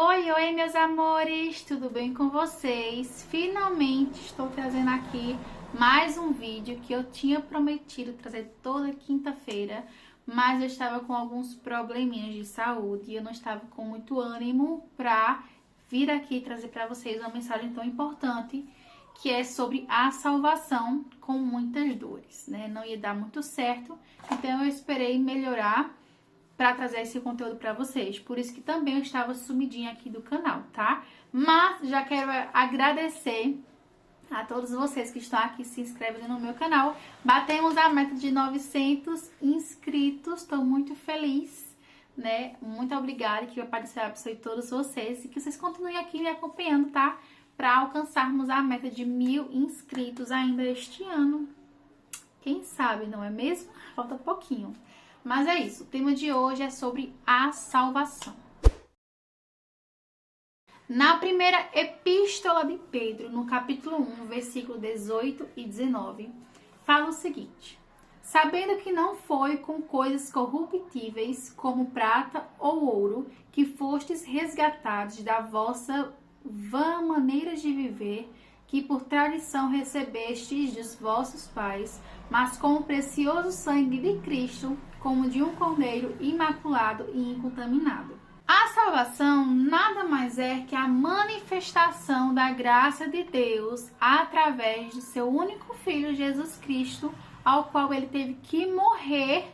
Oi, meus amores, tudo bem com vocês? Finalmente estou trazendo aqui mais um vídeo que eu tinha prometido trazer toda quinta-feira, mas eu estava com alguns probleminhas de saúde e eu não estava com muito ânimo para vir aqui trazer para vocês uma mensagem tão importante, que é sobre a salvação com muitas dores, né? Não ia dar muito certo, então eu esperei melhorar para trazer esse conteúdo para vocês. Por isso que também eu estava sumidinha aqui do canal, tá? Mas já quero agradecer a todos vocês que estão aqui se inscrevendo no meu canal. Batemos a meta de 900 inscritos. Estou muito feliz, né? Muito obrigada, que o Pai do Céu abençoe todos vocês e que vocês continuem aqui me acompanhando, tá? Para alcançarmos a meta de 1000 inscritos ainda este ano. Quem sabe, não é mesmo? Falta pouquinho. Mas é isso, o tema de hoje é sobre a salvação. Na primeira epístola de Pedro, no capítulo 1, versículo 18 e 19, fala o seguinte: sabendo que não foi com coisas corruptíveis, como prata ou ouro, que fostes resgatados da vossa vã maneira de viver, que por tradição recebestes dos vossos pais, mas com o precioso sangue de Cristo, como de um cordeiro imaculado e incontaminado. A salvação nada mais é que a manifestação da graça de Deus através de seu único Filho, Jesus Cristo, ao qual ele teve que morrer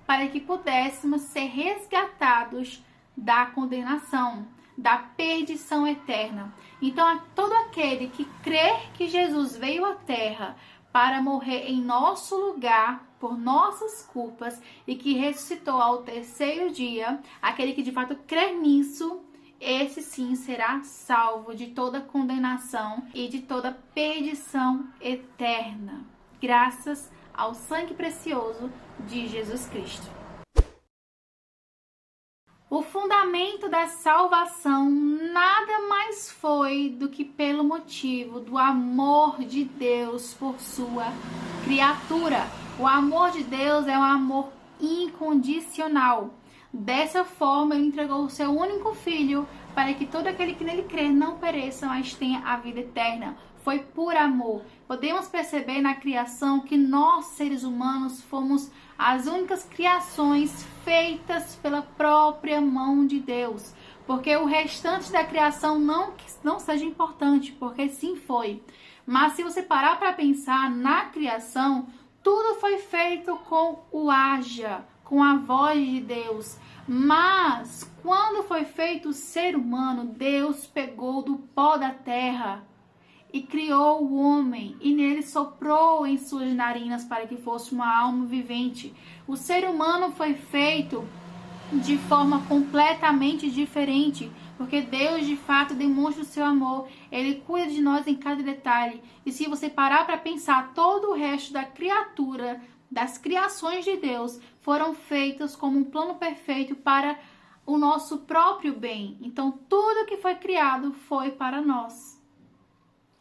para que pudéssemos ser resgatados da condenação, da perdição eterna. Então, a todo aquele que crer que Jesus veio à Terra para morrer em nosso lugar, por nossas culpas, e que ressuscitou ao terceiro dia, aquele que de fato crer nisso, esse sim será salvo de toda condenação e de toda perdição eterna, graças ao sangue precioso de Jesus Cristo. O fundamento da salvação nada mais foi do que pelo motivo do amor de Deus por sua criatura. O amor de Deus é um amor incondicional. Dessa forma, ele entregou o seu único filho para que todo aquele que nele crer não pereça, mas tenha a vida eterna. Foi por amor. Podemos perceber na criação que nós, seres humanos, fomos as únicas criações feitas pela própria mão de Deus. Porque o restante da criação não seja importante, porque sim foi. Mas se você parar para pensar na criação, tudo foi feito com o haja, com a voz de Deus. Mas quando foi feito o ser humano, Deus pegou do pó da terra e criou o homem, e nele soprou em suas narinas para que fosse uma alma vivente. O ser humano foi feito de forma completamente diferente, porque Deus de fato demonstra o seu amor. Ele cuida de nós em cada detalhe. E se você parar para pensar, todo o resto da criatura, das criações de Deus, foram feitas como um plano perfeito para o nosso próprio bem. Então tudo que foi criado foi para nós.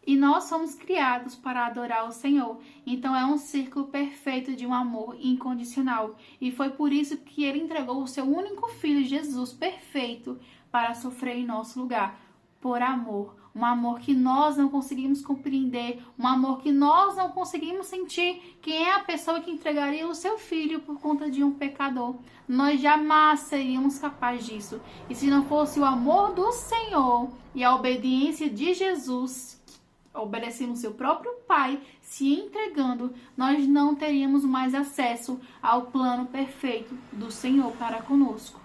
E nós somos criados para adorar o Senhor. Então é um círculo perfeito de um amor incondicional. E foi por isso que ele entregou o seu único filho, Jesus, perfeito, para sofrer em nosso lugar. Por amor. Um amor que nós não conseguimos compreender. Um amor que nós não conseguimos sentir. Quem é a pessoa que entregaria o seu filho por conta de um pecador? Nós jamais seríamos capazes disso. E se não fosse o amor do Senhor e a obediência de Jesus, obedecendo o seu próprio Pai, se entregando, nós não teríamos mais acesso ao plano perfeito do Senhor para conosco.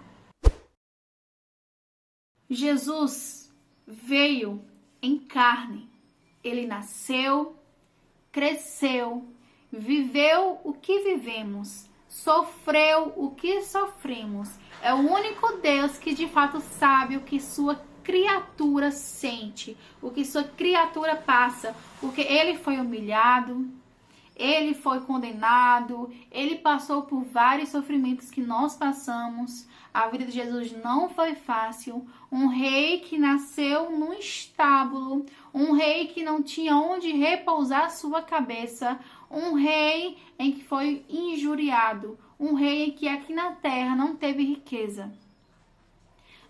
Jesus veio em carne. Ele nasceu, cresceu, viveu o que vivemos, sofreu o que sofremos. É o único Deus que de fato sabe o que sua criatura sente, o que sua criatura passa, porque ele foi humilhado, ele foi condenado, ele passou por vários sofrimentos que nós passamos. A vida de Jesus não foi fácil. Um rei que nasceu num estábulo, um rei que não tinha onde repousar sua cabeça, um rei em que foi injuriado, um rei em que aqui na terra não teve riqueza.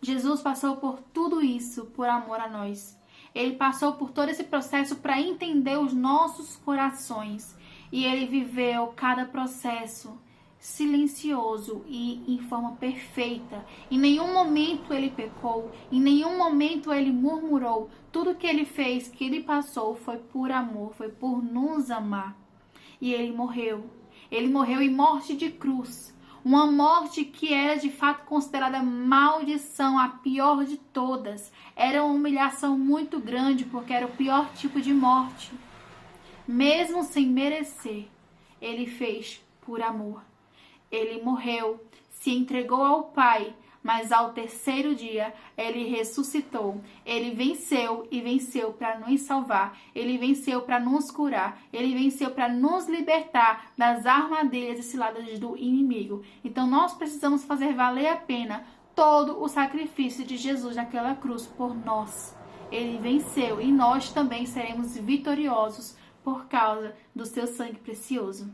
Jesus passou por tudo isso por amor a nós. Ele passou por todo esse processo para entender os nossos corações. E ele viveu cada processo silencioso e em forma perfeita. Em nenhum momento ele pecou, em nenhum momento ele murmurou. Tudo que ele fez, que ele passou, foi por amor, foi por nos amar. E ele morreu. Ele morreu em morte de cruz. Uma morte que era de fato considerada maldição, a pior de todas. Era uma humilhação muito grande, porque era o pior tipo de morte. Mesmo sem merecer, ele fez por amor. Ele morreu, se entregou ao Pai, mas ao terceiro dia ele ressuscitou. Ele venceu e venceu para nos salvar. Ele venceu para nos curar. Ele venceu para nos libertar das armadilhas e ciladas do inimigo. Então nós precisamos fazer valer a pena todo o sacrifício de Jesus naquela cruz por nós. Ele venceu e nós também seremos vitoriosos por causa do seu sangue precioso.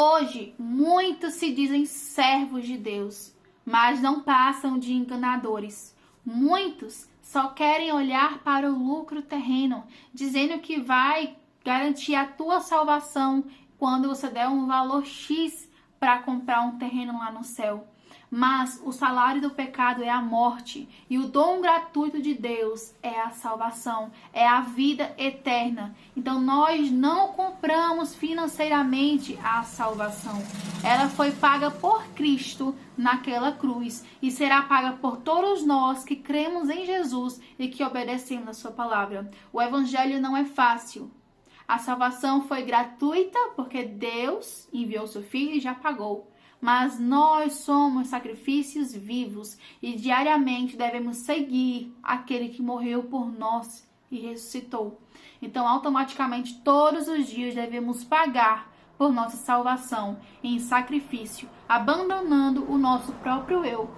Hoje, muitos se dizem servos de Deus, mas não passam de enganadores. Muitos só querem olhar para o lucro terreno, dizendo que vai garantir a tua salvação quando você der um valor X para comprar um terreno lá no céu. Mas o salário do pecado é a morte, e o dom gratuito de Deus é a salvação, é a vida eterna. Então nós não compramos financeiramente a salvação. Ela foi paga por Cristo naquela cruz e será paga por todos nós que cremos em Jesus e que obedecemos a sua palavra. O evangelho não é fácil. A salvação foi gratuita porque Deus enviou seu filho e já pagou. Mas nós somos sacrifícios vivos e diariamente devemos seguir aquele que morreu por nós e ressuscitou. Então, automaticamente, todos os dias devemos pagar por nossa salvação em sacrifício, abandonando o nosso próprio eu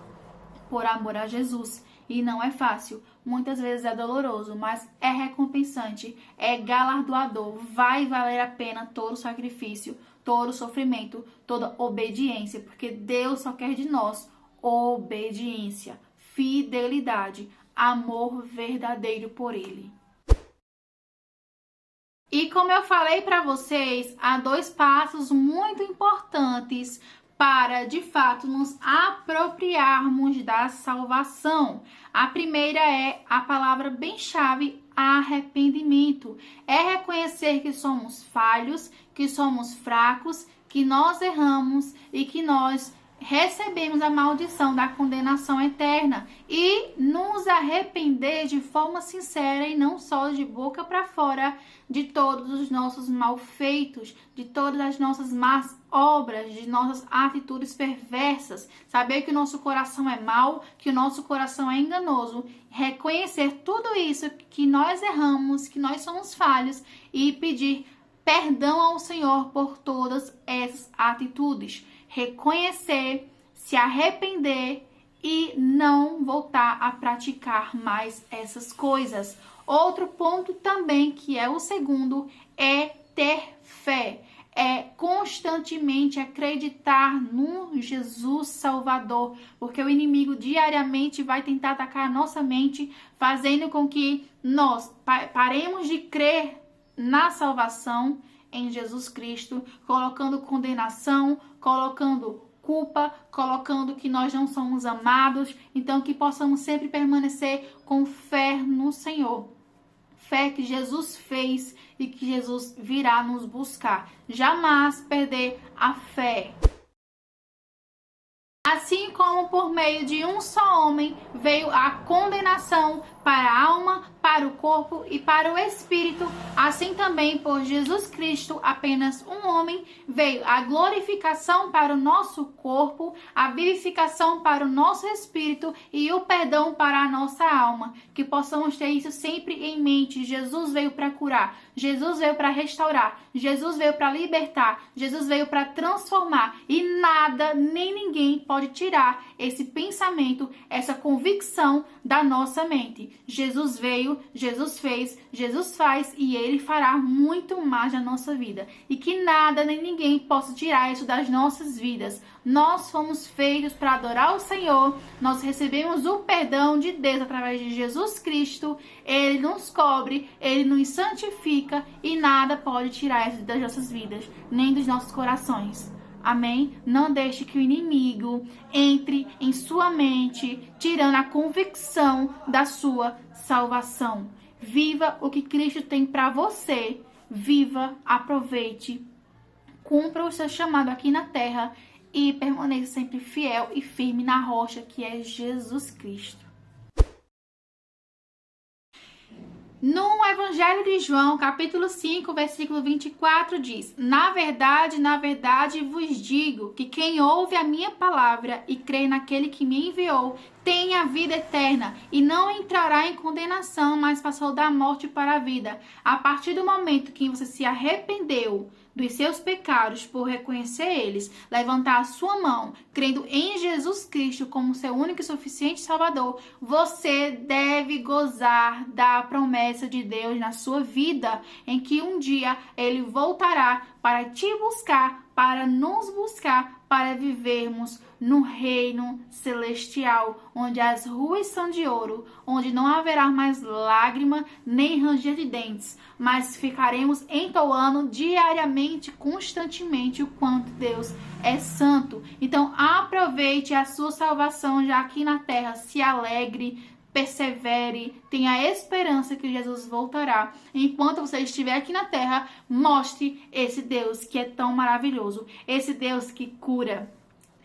por amor a Jesus. E não é fácil, muitas vezes é doloroso, mas é recompensante, é galardoador, vai valer a pena todo o sacrifício, todo o sofrimento, toda obediência, porque Deus só quer de nós obediência, fidelidade, amor verdadeiro por Ele. E como eu falei para vocês, há 2 passos muito importantes para, de fato, nos apropriarmos da salvação. A primeira é a palavra bem chave, arrependimento. É reconhecer que somos falhos, que somos fracos, que nós erramos e que nós recebemos a maldição da condenação eterna e nos arrepender de forma sincera e não só de boca para fora de todos os nossos malfeitos, de todas as nossas más obras, de nossas atitudes perversas. Saber que o nosso coração é mau, que o nosso coração é enganoso, reconhecer tudo isso, que nós erramos, que nós somos falhos e pedir perdão ao Senhor por todas essas atitudes. Reconhecer, se arrepender e não voltar a praticar mais essas coisas. Outro ponto também, que é o segundo, é ter fé. É constantemente acreditar no Jesus Salvador, porque o inimigo diariamente vai tentar atacar a nossa mente, fazendo com que nós paremos de crer na salvação em Jesus Cristo, colocando condenação, colocando culpa, colocando que nós não somos amados. Então que possamos sempre permanecer com fé no Senhor. Fé que Jesus fez e que Jesus virá nos buscar. Jamais perder a fé. Assim como por meio de um só homem veio a condenação para a alma, para o corpo e para o espírito, assim também por Jesus Cristo, apenas um homem, veio a glorificação para o nosso corpo, a vivificação para o nosso espírito e o perdão para a nossa alma. Que possamos ter isso sempre em mente. Jesus veio para curar, Jesus veio para restaurar, Jesus veio para libertar, Jesus veio para transformar e nada nem ninguém pode pode tirar esse pensamento, essa convicção da nossa mente. Jesus veio, Jesus fez, Jesus faz e Ele fará muito mais na nossa vida. E que nada nem ninguém possa tirar isso das nossas vidas. Nós fomos feitos para adorar o Senhor, nós recebemos o perdão de Deus através de Jesus Cristo, Ele nos cobre, Ele nos santifica e nada pode tirar isso das nossas vidas, nem dos nossos corações. Amém? Não deixe que o inimigo entre em sua mente, tirando a convicção da sua salvação. Viva o que Cristo tem para você. Viva, aproveite, cumpra o seu chamado aqui na terra e permaneça sempre fiel e firme na rocha que é Jesus Cristo. No Evangelho de João, capítulo 5, versículo 24, diz: na verdade vos digo que quem ouve a minha palavra e crê naquele que me enviou, tem a vida eterna e não entrará em condenação, mas passou da morte para a vida. A partir do momento que você se arrependeu dos seus pecados por reconhecer eles, levantar a sua mão, crendo em Jesus Cristo como seu único e suficiente Salvador, você deve gozar da promessa de Deus na sua vida, em que um dia Ele voltará para te buscar, para nos buscar, para vivermos no reino celestial, onde as ruas são de ouro, onde não haverá mais lágrima nem ranger de dentes, mas ficaremos entoando diariamente, constantemente, o quanto Deus é santo. Então aproveite a sua salvação já aqui na terra, se alegre, persevere, tenha esperança que Jesus voltará. Enquanto você estiver aqui na terra, mostre esse Deus que é tão maravilhoso, esse Deus que cura,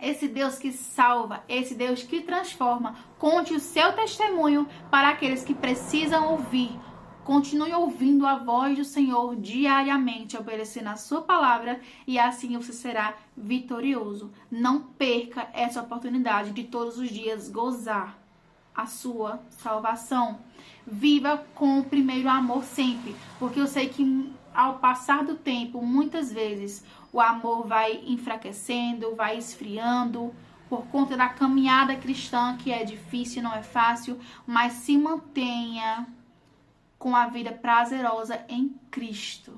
esse Deus que salva, esse Deus que transforma. Conte o seu testemunho para aqueles que precisam ouvir. Continue ouvindo a voz do Senhor diariamente, obedecendo a sua palavra, e assim você será vitorioso. Não perca essa oportunidade de todos os dias gozar a sua salvação. Viva com o primeiro amor sempre, porque eu sei que ao passar do tempo, muitas vezes, o amor vai enfraquecendo, vai esfriando, por conta da caminhada cristã, que é difícil, não é fácil, mas se mantenha com a vida prazerosa em Cristo.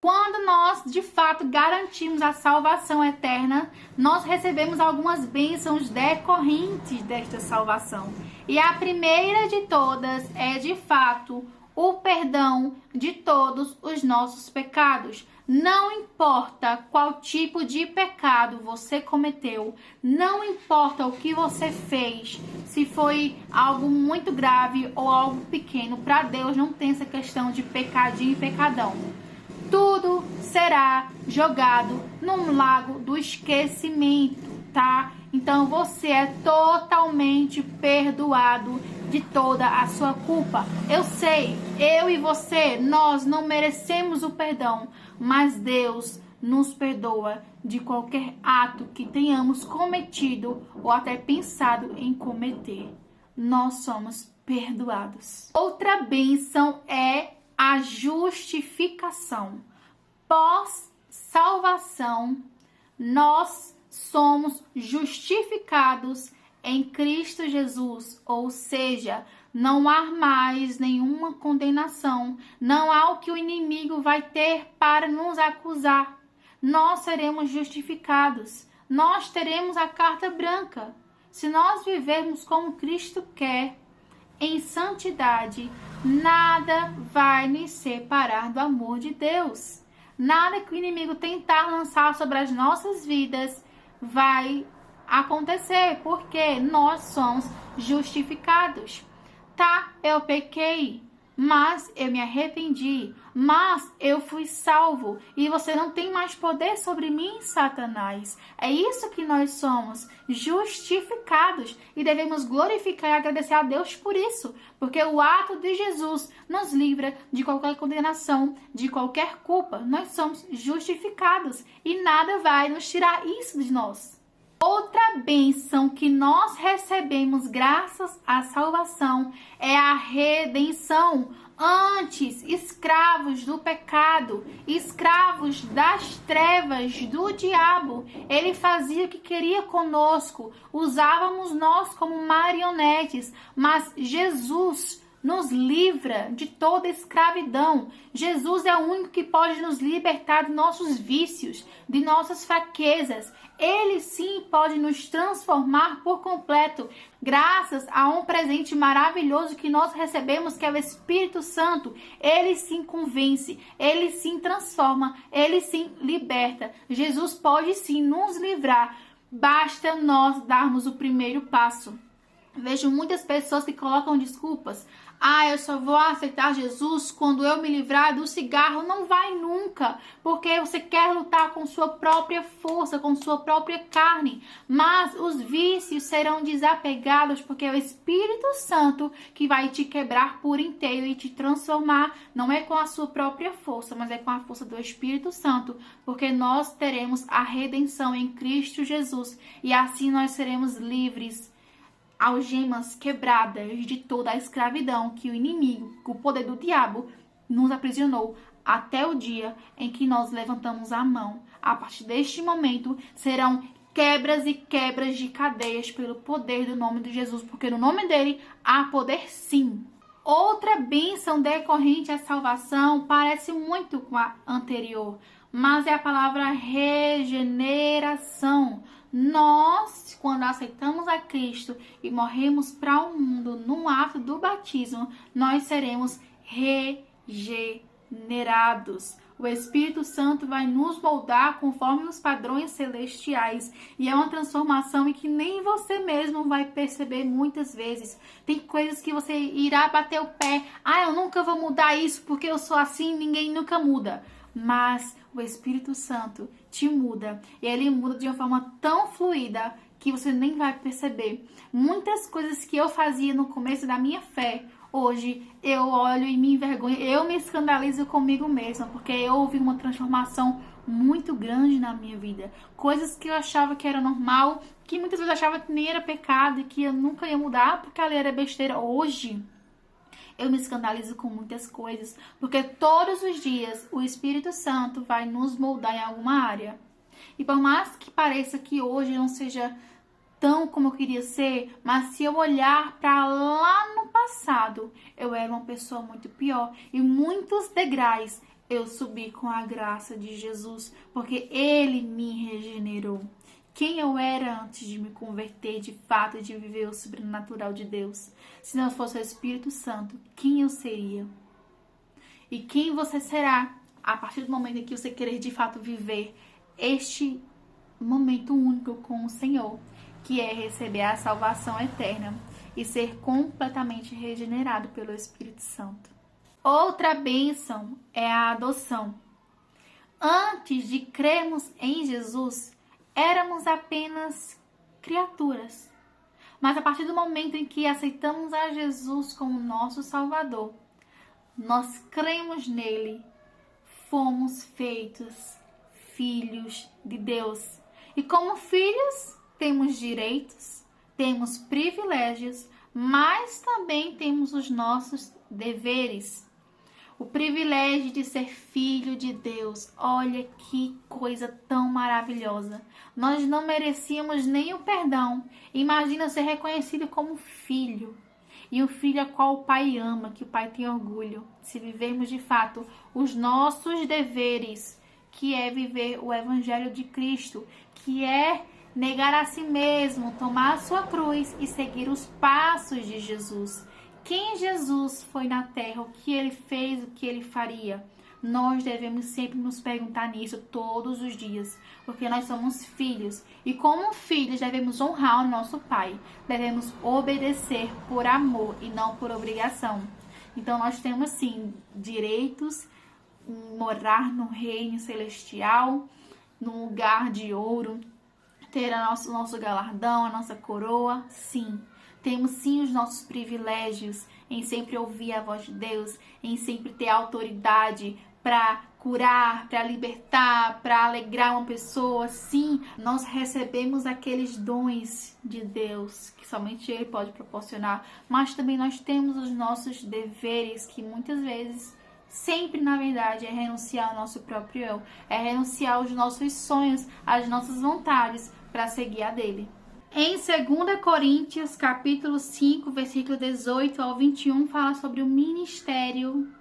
Quando nós, de fato, garantimos a salvação eterna, nós recebemos algumas bênçãos decorrentes desta salvação. E a primeira de todas é, de fato, o perdão de todos os nossos pecados. Não importa qual tipo de pecado você cometeu, não importa o que você fez, se foi algo muito grave ou algo pequeno, para Deus não tem essa questão de pecadinho e pecadão. Tudo será jogado num lago do esquecimento, tá? Então você é totalmente perdoado de toda a sua culpa. Eu sei, eu e você, nós não merecemos o perdão, mas Deus nos perdoa de qualquer ato que tenhamos cometido ou até pensado em cometer. Nós somos perdoados. Outra bênção é a justificação. Pós salvação, nós somos justificados em Cristo Jesus, ou seja, não há mais nenhuma condenação, não há o que o inimigo vai ter para nos acusar. Nós seremos justificados, nós teremos a carta branca. Se nós vivermos como Cristo quer, em santidade, nada vai nos separar do amor de Deus. Nada que o inimigo tentar lançar sobre as nossas vidas vai acontecer, porque nós somos justificados. Tá, eu pequei, mas eu me arrependi, mas eu fui salvo e você não tem mais poder sobre mim, Satanás. É isso que nós somos, justificados, e devemos glorificar e agradecer a Deus por isso, porque o ato de Jesus nos livra de qualquer condenação, de qualquer culpa. Nós somos justificados e nada vai nos tirar isso de nós. Outra bênção que nós recebemos graças à salvação é a redenção. Antes, escravos do pecado, escravos das trevas, do diabo. Ele fazia o que queria conosco. Usávamos nós como marionetes, mas Jesus nos livra de toda escravidão. Jesus é o único que pode nos libertar de nossos vícios, de nossas fraquezas. Ele sim pode nos transformar por completo, graças a um presente maravilhoso que nós recebemos, que é o Espírito Santo. Ele sim convence, ele sim transforma, ele sim liberta. Jesus pode sim nos livrar, basta nós darmos o primeiro passo. Vejo muitas pessoas que colocam desculpas. Eu só vou aceitar Jesus quando eu me livrar do cigarro. Não vai nunca, porque você quer lutar com sua própria força, com sua própria carne. Mas os vícios serão desapegados, porque é o Espírito Santo que vai te quebrar por inteiro e te transformar. Não é com a sua própria força, mas é com a força do Espírito Santo, porque nós teremos a redenção em Cristo Jesus e assim nós seremos livres, algemas quebradas de toda a escravidão que o inimigo, o poder do diabo, nos aprisionou até o dia em que nós levantamos a mão. A partir deste momento serão quebras e quebras de cadeias pelo poder do nome de Jesus, porque no nome dele há poder sim. Outra bênção decorrente à salvação parece muito com a anterior, mas é a palavra regeneração. Nós, quando aceitamos a Cristo e morremos para o mundo no ato do batismo, nós seremos regenerados. O Espírito Santo vai nos moldar conforme os padrões celestiais. E é uma transformação em que nem você mesmo vai perceber muitas vezes. Tem coisas que você irá bater o pé. Eu nunca vou mudar isso porque eu sou assim, ninguém nunca muda. Mas o Espírito Santo te muda. E ele muda de uma forma tão fluida que você nem vai perceber. Muitas coisas que eu fazia no começo da minha fé, hoje eu olho e me envergonho. Eu me escandalizo comigo mesma, porque houve uma transformação muito grande na minha vida. Coisas que eu achava que era normal, que muitas vezes eu achava que nem era pecado e que eu nunca ia mudar porque ali era besteira. Hoje eu me escandalizo com muitas coisas, porque todos os dias o Espírito Santo vai nos moldar em alguma área. E por mais que pareça que hoje não seja tão como eu queria ser, mas se eu olhar para lá no passado, eu era uma pessoa muito pior. E muitos degraus eu subi com a graça de Jesus, porque Ele me regenerou. Quem eu era antes de me converter de fato e de viver o sobrenatural de Deus? Se não fosse o Espírito Santo, quem eu seria? E quem você será a partir do momento em que você querer de fato viver este momento único com o Senhor, que é receber a salvação eterna e ser completamente regenerado pelo Espírito Santo. Outra bênção é a adoção. Antes de crermos em Jesus, éramos apenas criaturas. Mas a partir do momento em que aceitamos a Jesus como nosso Salvador, nós cremos nele, fomos feitos filhos de Deus. E como filhos, temos direitos, temos privilégios, mas também temos os nossos deveres. O privilégio de ser filho de Deus. Olha que coisa tão maravilhosa. Nós não merecíamos nem o perdão. Imagina ser reconhecido como filho. E um filho a qual o pai ama, que o pai tem orgulho. Se vivermos de fato os nossos deveres, que é viver o Evangelho de Cristo, que é negar a si mesmo, tomar a sua cruz e seguir os passos de Jesus. Quem Jesus foi na terra, o que ele fez, o que ele faria. Nós devemos sempre nos perguntar nisso todos os dias, porque nós somos filhos e como filhos devemos honrar o nosso pai, devemos obedecer por amor e não por obrigação. Então nós temos sim direitos, morar no reino celestial, num lugar de ouro, ter o nosso galardão, a nossa coroa, sim. Temos sim os nossos privilégios em sempre ouvir a voz de Deus, em sempre ter autoridade para curar, para libertar, para alegrar uma pessoa. Sim, nós recebemos aqueles dons de Deus que somente Ele pode proporcionar, mas também nós temos os nossos deveres, que muitas vezes, sempre na verdade, é renunciar ao nosso próprio eu, é renunciar aos nossos sonhos, às nossas vontades, para seguir a dele. Em 2 Coríntios, capítulo 5, versículo 18 ao 21, fala sobre o ministério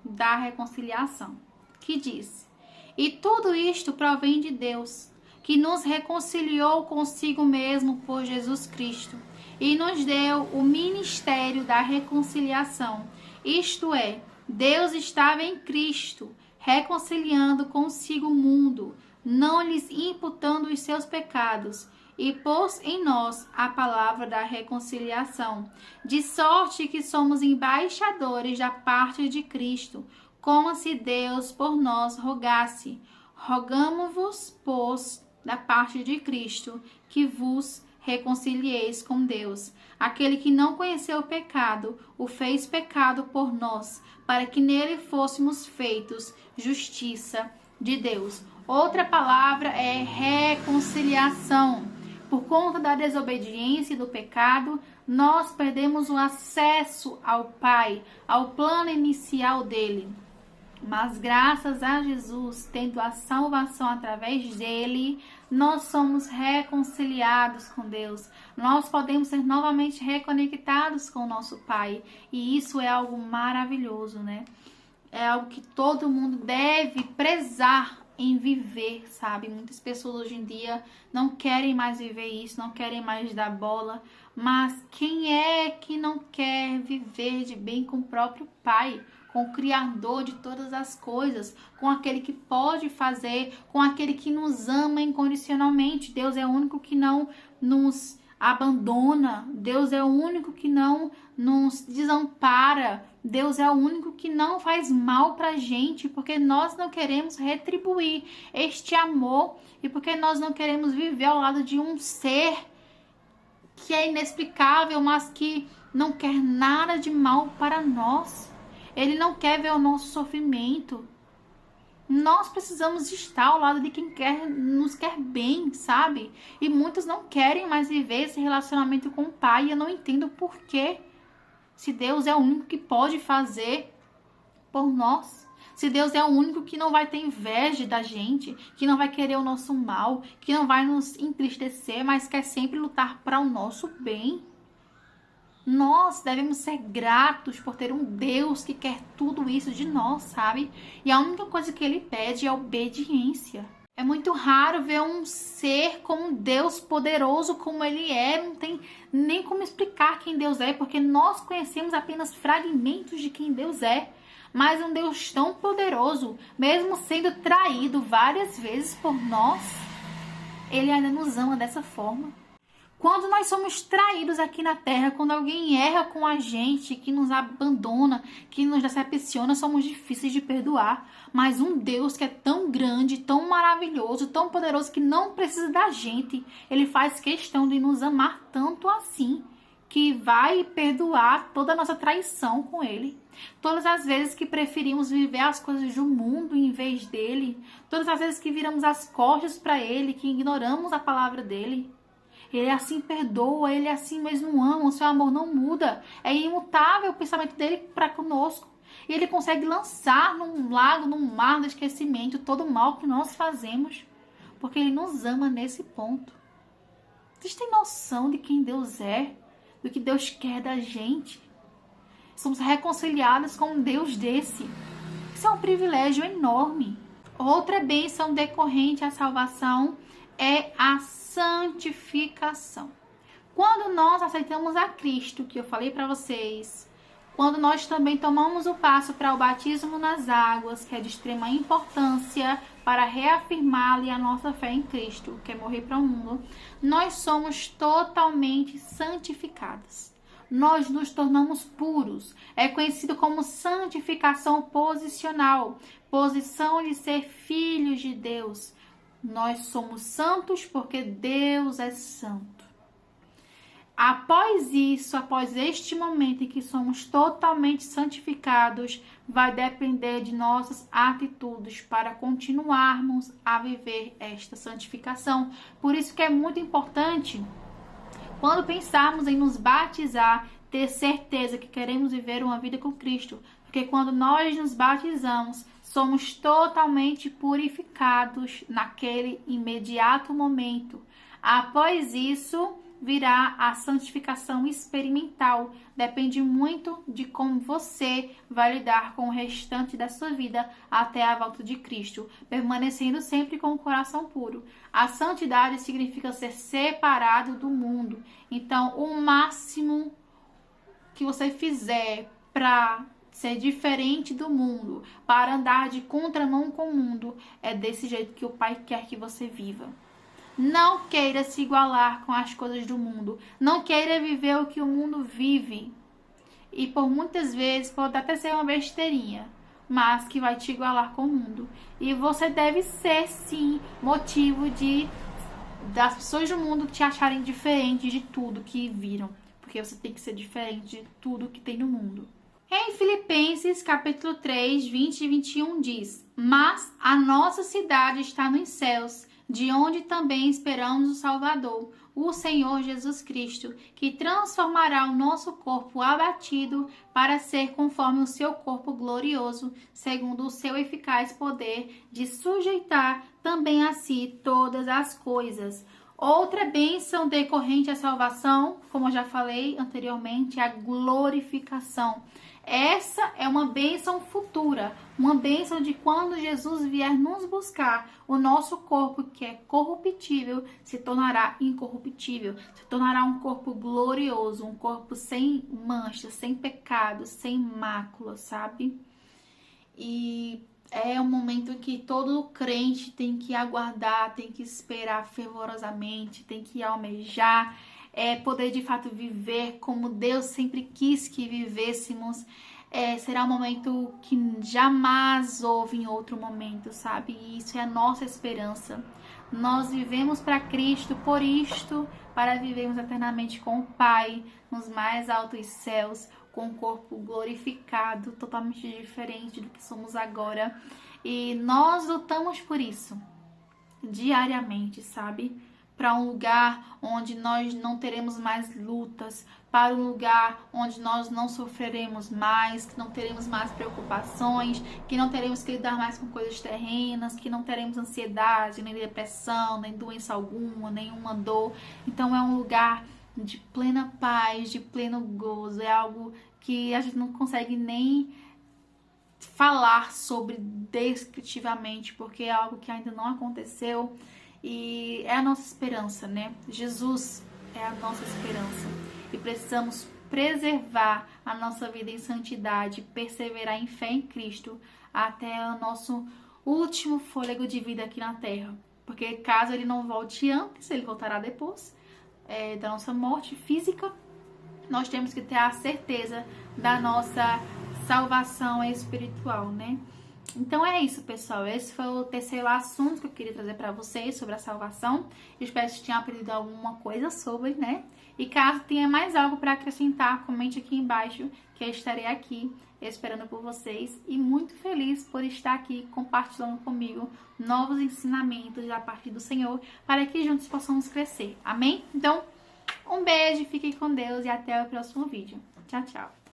da reconciliação, que diz: e tudo isto provém de Deus, que nos reconciliou consigo mesmo por Jesus Cristo, e nos deu o ministério da reconciliação. Isto é, Deus estava em Cristo, reconciliando consigo o mundo, não lhes imputando os seus pecados, e pôs em nós a palavra da reconciliação, de sorte que somos embaixadores da parte de Cristo, como se Deus por nós rogasse. Rogamo-vos, pois, da parte de Cristo, que vos reconcilieis com Deus. Aquele que não conheceu o pecado, o fez pecado por nós, para que nele fôssemos feitos justiça de Deus. Outra palavra é reconciliação. Por conta da desobediência e do pecado, nós perdemos o acesso ao Pai, ao plano inicial dele. Mas graças a Jesus, tendo a salvação através dele, nós somos reconciliados com Deus. Nós podemos ser novamente reconectados com o nosso Pai. E isso é algo maravilhoso, né? É algo que todo mundo deve prezar em viver, sabe? Muitas pessoas hoje em dia não querem mais viver isso, não querem mais dar bola. Mas quem é que não quer viver de bem com o próprio Pai? Com o Criador de todas as coisas, com aquele que pode fazer, com aquele que nos ama incondicionalmente. Deus é o único que não nos abandona, Deus é o único que não nos desampara, Deus é o único que não faz mal pra gente, porque nós não queremos retribuir este amor e porque nós não queremos viver ao lado de um ser que é inexplicável, mas que não quer nada de mal para nós. Ele não quer ver o nosso sofrimento. Nós precisamos estar ao lado de quem nos quer bem, sabe? E muitos não querem mais viver esse relacionamento com o Pai. E eu não entendo por quê. Se Deus é o único que pode fazer por nós. Se Deus é o único que não vai ter inveja da gente, que não vai querer o nosso mal, que não vai nos entristecer, mas quer sempre lutar para o nosso bem. Nós devemos ser gratos por ter um Deus que quer tudo isso de nós, sabe? E a única coisa que Ele pede é obediência. É muito raro ver um ser como um Deus poderoso como Ele é. Não tem nem como explicar quem Deus é, porque nós conhecemos apenas fragmentos de quem Deus é. Mas um Deus tão poderoso, mesmo sendo traído várias vezes por nós, Ele ainda nos ama dessa forma. Quando nós somos traídos aqui na terra, quando alguém erra com a gente, que nos abandona, que nos decepciona, somos difíceis de perdoar. Mas um Deus que é tão grande, tão maravilhoso, tão poderoso, que não precisa da gente, Ele faz questão de nos amar tanto assim, que vai perdoar toda a nossa traição com Ele. Todas as vezes que preferimos viver as coisas do mundo em vez dEle, todas as vezes que viramos as costas para Ele, que ignoramos a palavra dEle, Ele assim perdoa, Ele assim mesmo ama, o seu amor não muda. É imutável o pensamento dele para conosco. E Ele consegue lançar num lago, num mar de esquecimento todo o mal que nós fazemos. Porque Ele nos ama nesse ponto. Vocês têm noção de quem Deus é? Do que Deus quer da gente? Somos reconciliados com um Deus desse. Isso é um privilégio enorme. Outra bênção decorrente à salvação é a santificação. Quando nós aceitamos a Cristo, que eu falei para vocês, quando nós também tomamos o passo para o batismo nas águas, que é de extrema importância para reafirmar a nossa fé em Cristo, que é morrer para o mundo, nós somos totalmente santificados. Nós nos tornamos puros. É conhecido como santificação posicional, posição de ser filhos de Deus. Nós somos santos porque Deus é santo. Após isso, após este momento em que somos totalmente santificados, vai depender de nossas atitudes para continuarmos a viver esta santificação. Por isso que é muito importante, quando pensarmos em nos batizar, ter certeza que queremos viver uma vida com Cristo. Porque quando nós nos batizamos, somos totalmente purificados naquele imediato momento. Após isso, virá a santificação experimental. Depende muito de como você vai lidar com o restante da sua vida até a volta de Cristo, permanecendo sempre com o coração puro. A santidade significa ser separado do mundo. Então, o máximo que você fizer para ser diferente do mundo, para andar de contramão com o mundo, é desse jeito que o Pai quer que você viva. Não queira se igualar com as coisas do mundo. Não queira viver o que o mundo vive. E por muitas vezes pode até ser uma besteirinha, mas que vai te igualar com o mundo. E você deve ser, sim, motivo das pessoas do mundo te acharem diferente de tudo que viram. Porque você tem que ser diferente de tudo que tem no mundo. Em Filipenses, capítulo 3, 20 e 21 diz: mas a nossa cidade está nos céus, de onde também esperamos o Salvador, o Senhor Jesus Cristo, que transformará o nosso corpo abatido para ser conforme o seu corpo glorioso, segundo o seu eficaz poder de sujeitar também a si todas as coisas. Outra bênção decorrente à salvação, como eu já falei anteriormente, é a glorificação. Essa é uma bênção futura, uma bênção de quando Jesus vier nos buscar, o nosso corpo, que é corruptível, se tornará incorruptível, se tornará um corpo glorioso, um corpo sem mancha, sem pecado, sem mácula, sabe? E é um momento em que todo crente tem que aguardar, tem que esperar fervorosamente, tem que almejar, poder de fato viver como Deus sempre quis que vivêssemos. Será um momento que jamais houve em outro momento, sabe? E isso é a nossa esperança. Nós vivemos para Cristo, por isto, para vivermos eternamente com o Pai, nos mais altos céus, com um corpo glorificado, totalmente diferente do que somos agora. E nós lutamos por isso, diariamente, sabe? Para um lugar onde nós não teremos mais lutas, para um lugar onde nós não sofreremos mais, que não teremos mais preocupações, que não teremos que lidar mais com coisas terrenas, que não teremos ansiedade, nem depressão, nem doença alguma, nenhuma dor. Então é um lugar de plena paz, de pleno gozo. É algo que a gente não consegue nem falar sobre descritivamente, porque é algo que ainda não aconteceu. E é a nossa esperança, né? Jesus é a nossa esperança. E precisamos preservar a nossa vida em santidade, perseverar em fé em Cristo até o nosso último fôlego de vida aqui na Terra. Porque caso ele não volte antes, ele voltará depois da nossa morte física, nós temos que ter a certeza da nossa salvação espiritual, né? Então é isso, pessoal. Esse foi o terceiro assunto que eu queria trazer para vocês sobre a salvação. Eu espero que vocês tenham aprendido alguma coisa sobre, né? E caso tenha mais algo para acrescentar, comente aqui embaixo, que eu estarei aqui esperando por vocês. E muito feliz por estar aqui compartilhando comigo novos ensinamentos da parte do Senhor, para que juntos possamos crescer. Amém? Então, um beijo, fiquem com Deus e até o próximo vídeo. Tchau, tchau.